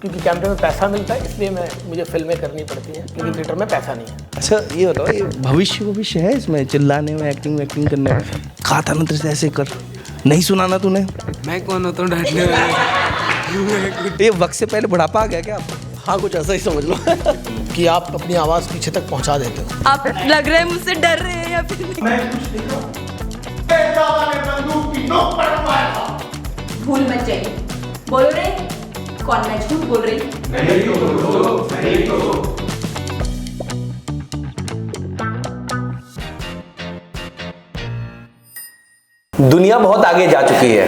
क्योंकि कैमरे में पैसा मिलता है इसलिए मुझे फिल्में करनी पड़ती हैं, क्योंकि थिएटर में पैसा नहीं है। अच्छा ये बताओ, ये भविष्य है इसमें चिल्लाने में, एक्टिंग करने में? कहा था ना तेरे से ऐसे कर, नहीं सुना ना तूने? मैं कौन होता हूँ डांटने वाला? ये वक्त से पहले बुढ़ापा आ गया क्या आपको? हाँ, कुछ ऐसा ही समझ लो कि आप अपनी आवाज़ पीछे तक पहुंचा देते हो। आप लग रहे हैं मुझसे डर रहे हैं या फिर भूल मत जाइए। बोलो रे, कौन मैं झूठ बोल रही? नहीं तो बोलो, नहीं तो। दुनिया बहुत आगे जा चुकी है।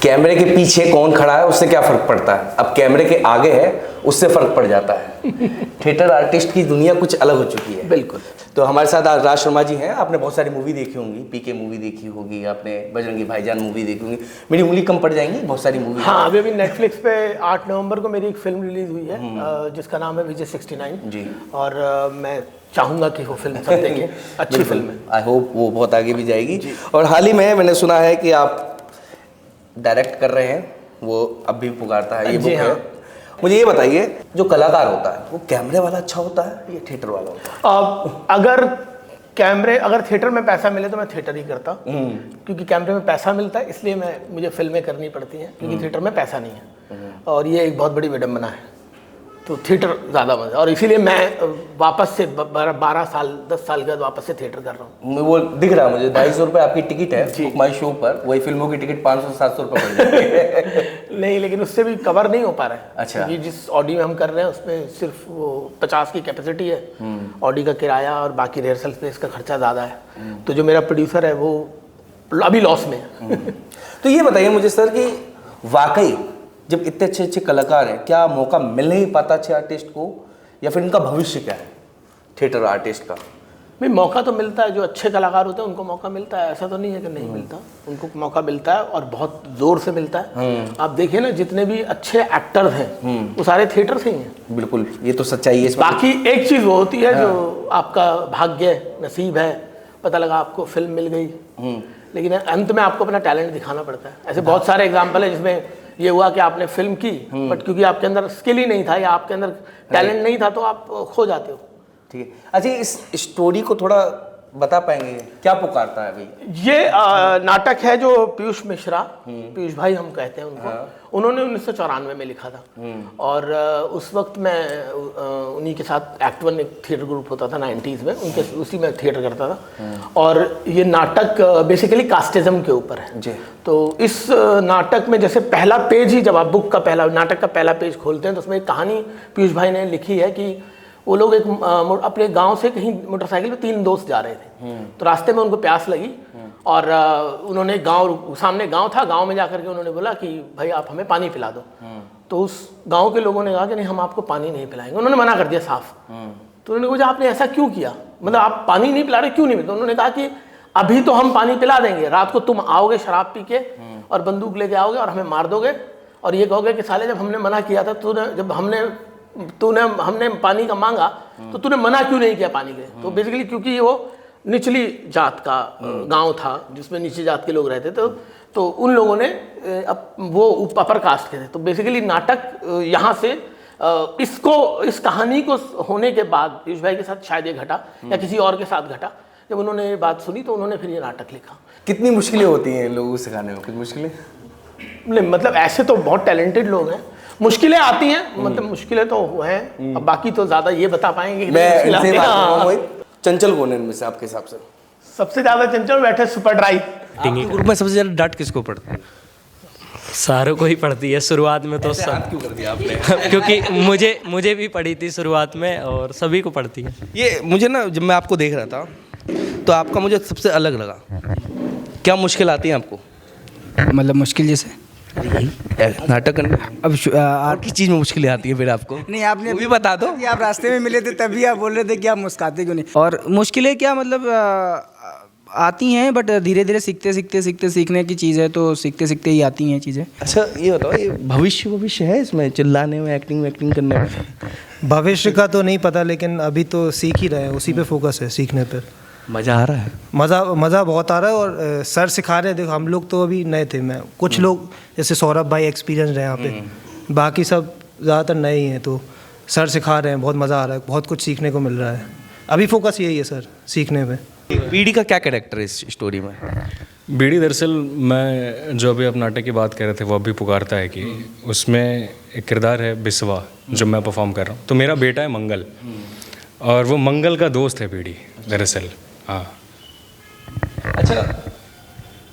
कैमरे के पीछे कौन खड़ा है उससे क्या फर्क पड़ता है, अब कैमरे के आगे है उससे फर्क पड़ जाता है। थिएटर आर्टिस्ट की दुनिया कुछ अलग हो चुकी है। बिल्कुल। तो हमारे साथ आज राज शर्मा जी हैं। आपने बहुत सारी मूवी देखी होंगी, पीके मूवी देखी होगी, आपने बजरंगी भाईजान मूवी देखी होगी। मेरी उंगली कम पड़ जाएंगी, बहुत सारी मूवी। हाँ, अभी नेटफ्लिक्स पे 8 नवंबर को मेरी एक फिल्म रिलीज हुई है जिसका नाम है विजय 69 जी। और मैं चाहूँगा कि वो फिल्म सब देखें। अच्छी फिल्म है, आई होप वो बहुत आगे भी जाएगी। और हाल ही में मैंने सुना है कि आप डायरेक्ट कर रहे हैं, वो अब भी पुकारता है, ये बुक है। मुझे ये बताइए, जो कलाकार होता है वो कैमरे वाला अच्छा होता है या थिएटर वाला होता है? अगर थिएटर में पैसा मिले तो मैं थिएटर ही करता, क्योंकि कैमरे में पैसा मिलता है इसलिए मुझे फिल्में करनी पड़ती हैं, क्योंकि थिएटर में पैसा नहीं है। और ये एक बहुत बड़ी विडंबना है। तो थिएटर ज़्यादा मज़ा, और इसीलिए मैं वापस से 12 साल 10 साल के बाद वापस से थिएटर कर रहा हूँ। वो दिख रहा है मुझे, 250 रुपये आपकी टिकट है माई शो पर, वही फिल्मों की टिकट 500-700 रुपये पड़ जाती है। नहीं, लेकिन उससे भी कवर नहीं हो पा रहा है। अच्छा। क्योंकि जिस ऑडी में हम कर रहे हैं उसमें सिर्फ वो 50 की कैपेसिटी है, ऑडी का किराया और बाकी रिहर्सल स्पेस का खर्चा ज़्यादा है। तो जो मेरा प्रोड्यूसर है वो अभी लॉस में है। तो ये बताइए मुझे सर कि वाकई जब इतने अच्छे अच्छे कलाकार हैं, क्या मौका मिल नहीं पाता अच्छे आर्टिस्ट को, या फिर इनका भविष्य क्या है थिएटर आर्टिस्ट का? भाई मौका तो मिलता है, जो अच्छे कलाकार होते हैं उनको मौका मिलता है, ऐसा तो नहीं है कि नहीं मिलता। उनको मौका मिलता है और बहुत जोर से मिलता है। आप देखिए ना, जितने भी अच्छे एक्टर्स हैं वो सारे थिएटर से ही हैं। बिल्कुल, ये तो सच्चाई है। बाकी एक चीज़ वो होती है जो आपका भाग्य नसीब है, पता लगा आपको फिल्म मिल गई, लेकिन अंत में आपको अपना टैलेंट दिखाना पड़ता है। ऐसे बहुत सारे एग्जाम्पल है जिसमें ये हुआ कि आपने फिल्म की बट क्योंकि आपके अंदर स्किल ही नहीं था या आपके अंदर टैलेंट नहीं था तो आप खो जाते हो। ठीक है। अच्छा, इस स्टोरी को थोड़ा बता पाएंगे, क्या पुकारता है भाई? ये नाटक है जो पीयूष मिश्रा, पीयूष भाई हम कहते हैं उनको, उन्होंने 1994 में लिखा था। और उस वक्त मैं उन्हीं के साथ एक्ट वन एक थिएटर ग्रुप होता था 90s में, उसी में थिएटर करता था। और ये नाटक बेसिकली कास्टिज्म के ऊपर है जी। तो इस नाटक में जैसे पहला पेज ही, जब आप बुक का नाटक का पहला पेज खोलते हैं तो उसमें एक कहानी पीयूष भाई ने लिखी है कि वो लोग एक अपने गांव से कहीं मोटरसाइकिल पे 3 दोस्त जा रहे थे। तो रास्ते में उनको प्यास लगी और उन्होंने सामने गांव था, गांव में जाकर के उन्होंने बोला कि भाई आप हमें पानी पिला दो। तो उस गांव के लोगों ने कहा कि नहीं, हम आपको पानी नहीं पिलाएंगे। उन्होंने मना कर दिया साफ। तो उन्होंने पूछा आपने ऐसा क्यों किया, मतलब आप पानी नहीं पिला रहे, क्यों नहीं? तो उन्होंने कहा कि अभी तो हम पानी पिला देंगे, रात को तुम आओगे शराब पी के और बंदूक लेके आओगे और हमें मार दोगे और ये कहोगे कि साले जब हमने मना किया था, जब हमने पानी का मांगा तो तूने मना क्यों नहीं किया पानी के? तो बेसिकली क्योंकि वो निचली जात का गांव था जिसमें नीची जात के लोग रहते थे, तो उन लोगों ने वो अपर कास्ट के थे। तो बेसिकली नाटक यहाँ से इस कहानी को होने के बाद पीयूष भाई के साथ शायद ये घटा या किसी और के साथ घटा, जब उन्होंने ये बात सुनी तो उन्होंने फिर ये नाटक लिखा। कितनी मुश्किलें होती हैं लोगों को सिखाने में? कुछ मुश्किलें नहीं, मतलब ऐसे तो बहुत टैलेंटेड लोग हैं, मुश्किलें आती हैं, मतलब मुश्किलें तो हैं। अब बाकी तो ज्यादा ये बता पाएंगे कि चंचल कौन है इनमें से आपके हिसाब से? सबसे ज्यादा चंचल बैठे सुपर ड्राई। ग्रुप में सबसे ज्यादा डांट किसको पड़ता है? सारों को ही पड़ती है शुरुआत में। तो सब क्यों कर दिया आपने? क्योंकि मुझे भी पड़ी थी शुरुआत में और सभी को पड़ती है। ये मुझे ना, जब मैं आपको देख रहा था तो आपका मुझे सबसे अलग लगा। क्या मुश्किल आती है आपको? मतलब मुश्किल जैसे नाटक करने? अब और किस चीज़ में मुश्किलें आती है फिर आपको? नहीं, आपने भी बता दो। आप रास्ते में मिले थे तभी आप बोल रहे थे कि आप मुस्कुराते क्यों नहीं। और मुश्किलें क्या, मतलब आती हैं, बट धीरे धीरे सीखने की चीज़ है, तो सीखते सीखते ही आती हैं चीज़ें। अच्छा ये बताओ, ये भविष्य है इसमें चिल्लाने में, एक्टिंग करने में? भविष्य का तो नहीं पता, लेकिन अभी तो सीख ही रहे हैं, उसी पे फोकस है, सीखने पर। मज़ा आ रहा है? मज़ा बहुत आ रहा है। और सर सिखा रहे हैं। देखो हम लोग तो अभी नए थे, कुछ लोग जैसे सौरभ भाई एक्सपीरियंस रहे यहाँ पे, बाकी सब ज़्यादातर नए ही हैं, तो सर सिखा रहे हैं, बहुत मज़ा आ रहा है, बहुत कुछ सीखने को मिल रहा है। अभी फोकस यही है सर, सीखने पे। बीडी का क्या कैरेक्टर है इस स्टोरी में? बीडी दरअसल मैं जो अभी आप नाटक की बात कर रहे थे वो अभी पुकारता है कि उसमें एक किरदार है बिस्वा जो मैं परफॉर्म कर रहा हूँ। तो मेरा बेटा है मंगल और वो मंगल का दोस्त है बीडी दरअसल। हाँ। अच्छा,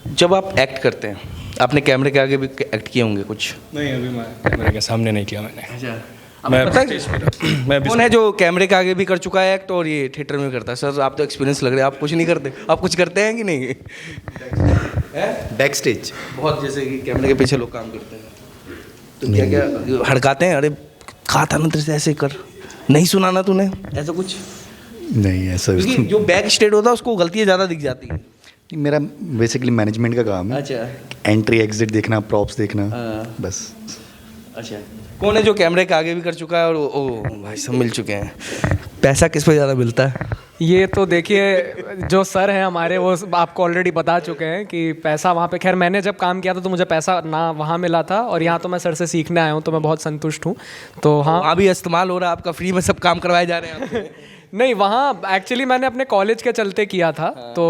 जब आप एक्ट करते हैं, आपने कैमरे के आगे भी एक्ट किए होंगे कुछ? नहीं, अभी मैं कैमरे के सामने नहीं किया मैंने। अच्छा, मैं पता स्टेज पे था। मैं कौन है जो कैमरे के आगे भी कर चुका है एक्ट और ये थिएटर में करता है? सर आप तो एक्सपीरियंस लग रहे हैं, आप कुछ नहीं करते? आप कुछ करते हैं कि नहीं? बैक स्टेज बहुत, जैसे कि कैमरे के पीछे लोग काम करते हैं, तो क्या क्या हड़काते हैं? अरे कहा था ना तेरे से ऐसे कर, नहीं सुना ना तूने, ऐसा कुछ? नहीं ऐसा क्योंकि जो बैक स्टेज होता है उसको गलतियाँ ज़्यादा दिख जाती हैं। मेरा बेसिकली मैनेजमेंट का काम है। अच्छा। एंट्री एग्जिट देखना, प्रॉप्स देखना, बस। अच्छा, कौन है जो कैमरे के आगे भी कर चुका है और ओ भाई सब मिल चुके हैं? पैसा किस पे ज़्यादा मिलता है? ये तो देखिए जो सर हैं हमारे वो आपको ऑलरेडी बता चुके हैं कि पैसा वहाँ पे, खैर मैंने जब काम किया था तो मुझे पैसा ना वहाँ मिला था और यहाँ तो मैं सर से सीखने आया हूँ तो मैं बहुत संतुष्ट हूँ। तो हाँ, वहाँ भी इस्तेमाल हो रहा है आपका, फ्री में सब काम करवाए जा रहे हैं आपके? नहीं, वहाँ एक्चुअली मैंने अपने कॉलेज के चलते किया था। तो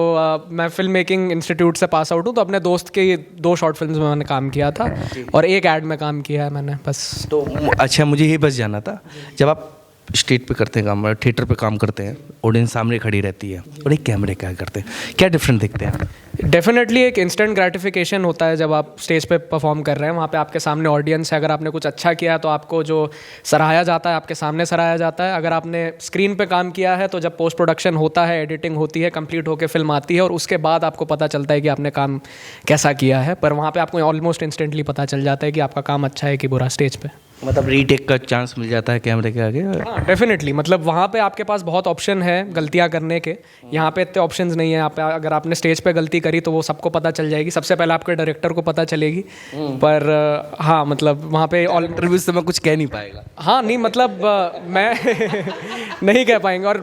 मैं फिल्म मेकिंग इंस्टीट्यूट से पास आउट हूँ, तो अपने दोस्त के 2 शॉर्ट फिल्म्स में मैंने काम किया था और 1 ऐड में काम किया है मैंने बस। तो अच्छा, मुझे ये बस जानना था, जब आप स्टेज पे करते हैं काम, थिएटर पे काम करते हैं, ऑडियंस सामने खड़ी रहती है और एक कैमरे क्या करते हैं, क्या डिफरेंट दिखते हैं? डेफिनेटली एक इंस्टेंट ग्रेटिफिकेशन होता है जब आप स्टेज पे परफॉर्म कर रहे हैं, वहाँ पे आपके सामने ऑडियंस है। अगर आपने कुछ अच्छा किया है तो आपको जो सराहाया जाता है आपके सामने सराहाया जाता है। अगर आपने स्क्रीन पे काम किया है तो जब पोस्ट प्रोडक्शन होता है, एडिटिंग होती है, कंप्लीट होकर फिल्म आती है और उसके बाद आपको पता चलता है कि आपने काम कैसा किया है। पर वहाँ पर आपको ऑलमोस्ट इंस्टेंटली पता चल जाता है कि आपका काम अच्छा है कि बुरा स्टेज पर। मतलब रीटेक का चांस मिल जाता है कैमरे के आगे? हाँ डेफिनेटली, मतलब वहाँ पे आपके पास बहुत ऑप्शन है गलतियाँ करने के, यहाँ पे इतने ऑप्शंस नहीं है। यहाँ पे अगर आपने स्टेज पे गलती करी तो वो सबको पता चल जाएगी, सबसे पहले आपके डायरेक्टर को पता चलेगी। पर हाँ, मतलब वहाँ पे ऑल इंटरव्यू से मैं कुछ कह नहीं पाएगा। हाँ नहीं, मतलब मैं नहीं कह पाएंगे। और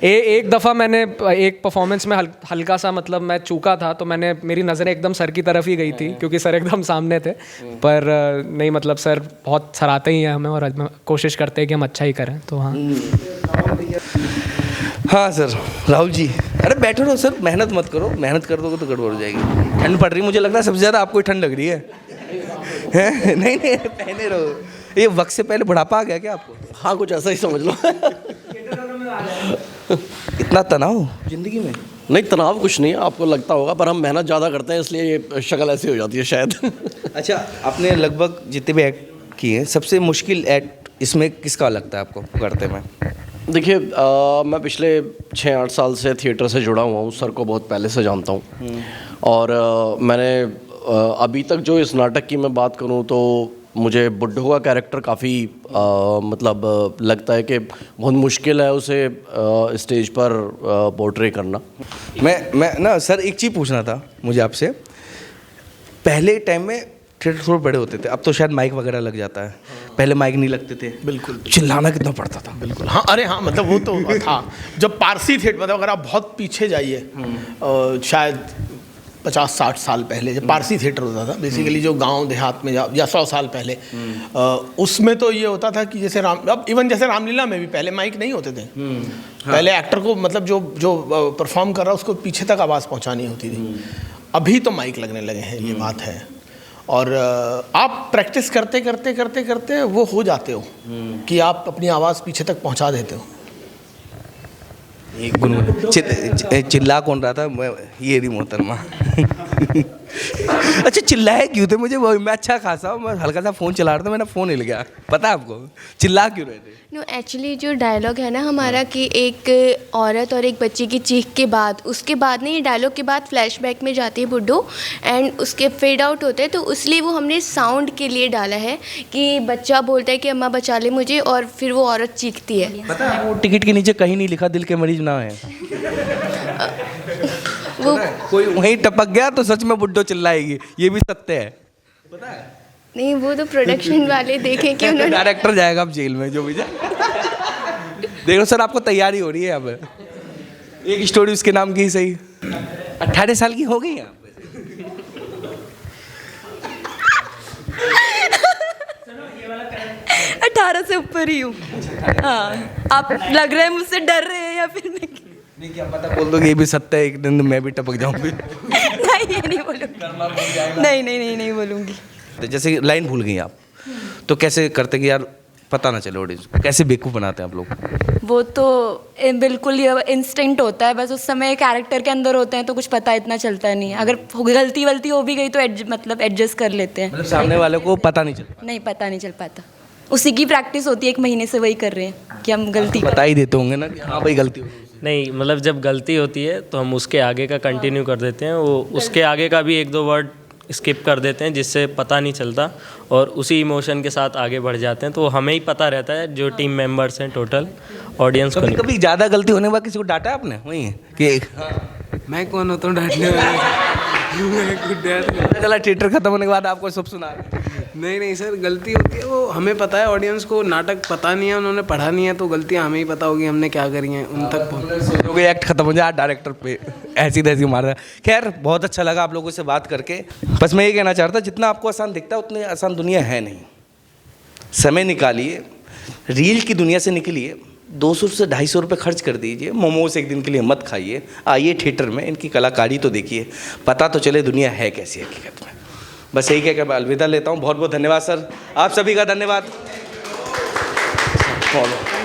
एक दफ़ा मैंने एक परफॉर्मेंस में हल्का सा मतलब मैं चूका था तो मेरी नज़रें एकदम सर की तरफ ही गई थी क्योंकि सर एकदम सामने थे। पर नहीं, मतलब सर बहुत सराहते ही हैं हमें और कोशिश करते हैं कि हम अच्छा ही करें। तो हाँ। हाँ सर, राहुल जी, अरे बैठो रहो सर, मेहनत मत करो, मेहनत कर दोगे तो गड़बड़ हो जाएगी। ठंड पड़ रही, मुझे लग रहा है सबसे ज़्यादा आपको ही ठंड लग रही है? नहीं नहीं, पहने रहो। ये वक्त से पहले बुढ़ापा आ गया क्या आपको? हाँ, कुछ ऐसा ही समझ लो। इतना तनाव जिंदगी में? नहीं, तनाव कुछ नहीं है, आपको लगता होगा, पर हम मेहनत ज़्यादा करते हैं इसलिए ये शक्ल ऐसी हो जाती है शायद। अच्छा, आपने लगभग जितने भी एक्ट किए हैं, सबसे मुश्किल एक्ट इसमें किसका लगता है आपको करते में? देखिए, मैं पिछले 6-8 साल से थिएटर से जुड़ा हुआ हूँ, सर को बहुत पहले से जानता हूँ। और मैंने अभी तक जो इस नाटक की मैं बात करूँ तो मुझे बुड्ढो का कैरेक्टर काफ़ी मतलब लगता है कि बहुत मुश्किल है उसे स्टेज पर पोर्ट्रे करना। मैं ना सर एक चीज़ पूछना था मुझे आपसे। पहले टाइम में थिएटर थोड़े बड़े होते थे, अब तो शायद माइक वगैरह लग जाता है, पहले माइक नहीं लगते थे। बिल्कुल, चिल्लाना कितना पड़ता था? बिल्कुल। हाँ, अरे हाँ, मतलब वो तो था जब पारसी थिएटर, मतलब अगर आप बहुत पीछे जाइए शायद 50-60 साल पहले जब पारसी थिएटर होता था, बेसिकली जो गांव देहात में या 100 साल पहले, उसमें तो ये होता था कि जैसे अब इवन जैसे रामलीला में भी पहले माइक नहीं होते थे। पहले एक्टर को मतलब जो परफॉर्म कर रहा है उसको पीछे तक आवाज़ पहुंचानी होती थी। अभी तो माइक लगने लगे हैं, ये बात है। और आप प्रैक्टिस करते करते करते करते वो हो जाते हो कि आप अपनी आवाज़ पीछे तक पहुंचा देते हो। चिल्ला कौन रहा था? ये रही मोहतरमा। अच्छा, चिल्लाए क्यों थे? मुझे मैं अच्छा खासा, मैं हल्का सा फ़ोन चला रहा था, मेरा फ़ोन हिल गया। पता है आपको चिल्ला क्यों रहे थे? नो, एक्चुअली जो डायलॉग है ना हमारा कि एक औरत और एक बच्चे की चीख के बाद, उसके बाद ना ये डायलॉग के बाद फ्लैशबैक में जाती है बुड्ढो एंड उसके फेड आउट होते हैं, तो इसलिए वो हमने साउंड के लिए डाला है कि बच्चा बोलता है कि अम्मा बचा ले मुझे और फिर वो औरत चीखती है। पता है वो टिकट के नीचे कहीं नहीं लिखा दिल के मरीज ना है। वो कोई वहीं टपक गया तो सच में बुड्ढो चिल्लाएगी, ये भी सत्य है। पता है? नहीं, वो तो प्रोडक्शन वाले देखें कि उन्होंने डायरेक्टर जाएगा अब जेल में, जो भी जाए। देखो सर, आपको तैयारी हो रही है अब। एक स्टोरी उसके नाम की सही 18 साल की हो गई आप। 18 से ऊपर ही हूँ। हाँ, आप लग रहे हैं मुझसे डर रहे हैं या फिर नहीं, क्या पता बोल दो कि ये भी सत्य है, एक दिन मैं भी टपक जाऊंगी। नहीं, ये नहीं बोलूँगी। नहीं बोलूँगी। तो जैसे लाइन भूल गई आप, तो कैसे करते कि यार पता ना चले ऑडियंस को, कैसे बेवकूफ़ बनाते हैं आप लोग? वो तो बिल्कुल ये इंस्टिंक्ट होता है, बस उस समय कैरेक्टर के अंदर होते हैं तो कुछ पता इतना चलता नहीं है। अगर गलती वलती हो भी गई तो मतलब एडजस्ट कर लेते हैं। मतलब सामने वाले को पता नहीं चलता? नहीं, पता नहीं चल पाता। उसी की प्रैक्टिस होती है, 1 महीने से वही कर रहे हैं कि हम गलती बता ही देते होंगे ना कि हाँ भाई गलती हो गई। नहीं, मतलब जब गलती होती है तो हम उसके आगे का कंटिन्यू कर देते हैं, वो उसके आगे का भी 1-2 वर्ड स्किप कर देते हैं जिससे पता नहीं चलता, और उसी इमोशन के साथ आगे बढ़ जाते हैं। तो हमें ही पता रहता है, जो टीम मेंबर्स हैं टोटल, ऑडियंस को नहीं। कभी ज़्यादा गलती होने के बाद किसी को डांटा आपने? वही है कि मैं कौन होता हूँ डांटने वाला? चला थिएटर खत्म होने के बाद आपको सब सुना? नहीं सर, गलती होती है, वो हमें पता है। ऑडियंस को नाटक पता नहीं है, उन्होंने पढ़ा नहीं है, तो गलतियाँ हमें ही पता होगी हमने क्या करी हैं उन तक सोचोगे एक्ट खत्म हो जाए, डायरेक्टर पे ऐसी तैसी मार रहा है। खैर, बहुत अच्छा लगा आप लोगों से बात करके। बस मैं ये कहना चाहता, जितना आपको आसान दिखता है उतनी आसान दुनिया है नहीं। समय निकालिए, रील की दुनिया से निकलिए, 200 से 250 रुपये खर्च कर दीजिए, मोमोज एक दिन के लिए मत खाइए, आइए थिएटर में, इनकी कलाकारी तो देखिए, पता तो चले दुनिया है कैसी हकीकत में। बस यही कह के मैं अलविदा लेता हूँ। बहुत बहुत धन्यवाद सर, आप सभी का धन्यवाद। फॉलो